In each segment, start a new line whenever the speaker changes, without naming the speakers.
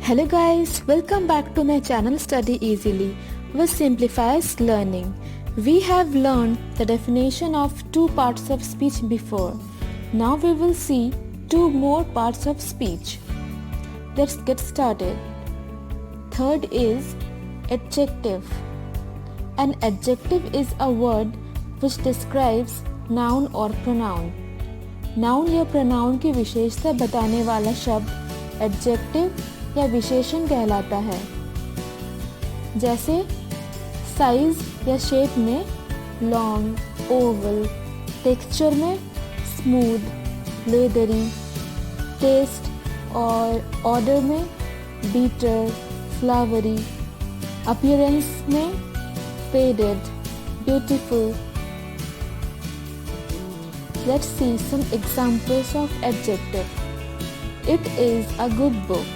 Hello guys, welcome back to my channel Study Easily with Simplifies Learning. We have learned the definition of two parts of speech before. Now we will see two more parts of speech. Let's get started. Third is adjective. An adjective is a word which describes noun or pronoun. Noun या pronoun की विशेषता बताने वाला शब्द adjective या विशेषण कहलाता है। जैसे साइज या शेप में लॉन्ग, ओवल, टेक्सचर में स्मूथ, लेदरी, टेस्ट और ऑर्डर में बीटर, फ्लावरी, अपीयरेंस में faded, beautiful. Let's see some examples of adjective. It is a good book.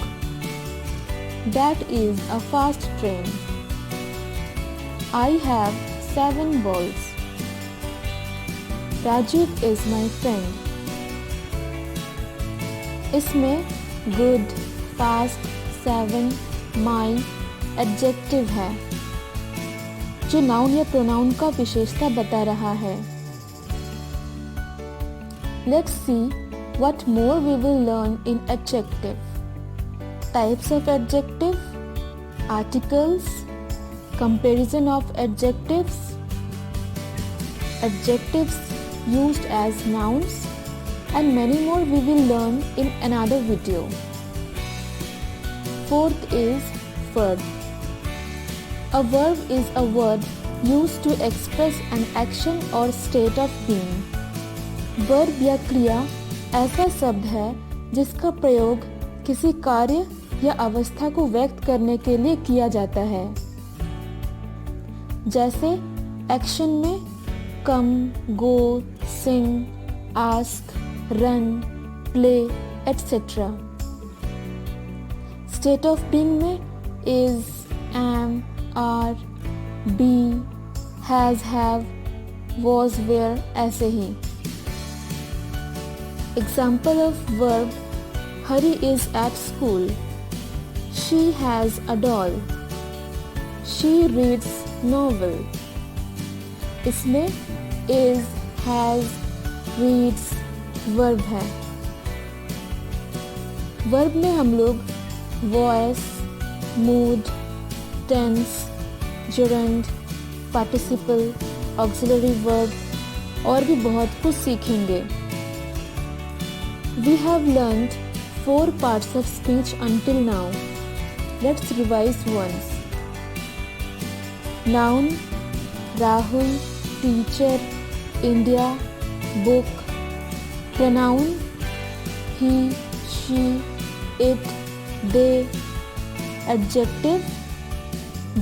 That is a fast train. I have 7 balls. Rajiv is my friend. इसमें good, fast, 7, my adjective है जो noun या pronoun का विशेषता बता रहा है। Let's see what more we will learn in adjective. Types of adjective, articles, comparison of adjectives, adjectives used as nouns, and many more we will learn in another video. Fourth is verb. A verb is a word used to express an action or state of being. Verb या क्रिया ऐसा शब्द है जिसका प्रयोग किसी कार्य या अवस्था को व्यक्त करने के लिए किया जाता है। जैसे एक्शन में come, go, sing, ask, run, play, etcetera. State of being में is, am, are, be, has, have, was, were ऐसे ही। Example of verb: Hari is at school. She has a doll. She reads novel. इसमें is, has, reads verb है। verb में हम लोग voice, mood, tense, gerund, participle, auxiliary verb और भी बहुत कुछ सीखेंगे। We have learned 4 parts of speech until now. Let's revise once. Noun: Rahul, teacher, India, book. Pronoun: he, she, it, they. Adjective: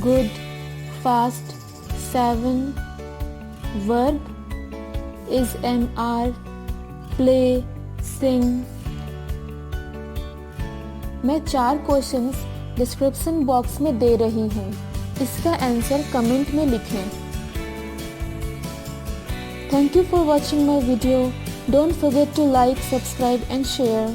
good, fast, 7. Verb: is, am, are, play, sing. मैं 4 questions description box में दे रही हूँ, इसका answer comment में लिखें। Thank you for watching my video. Don't forget to like, subscribe and share.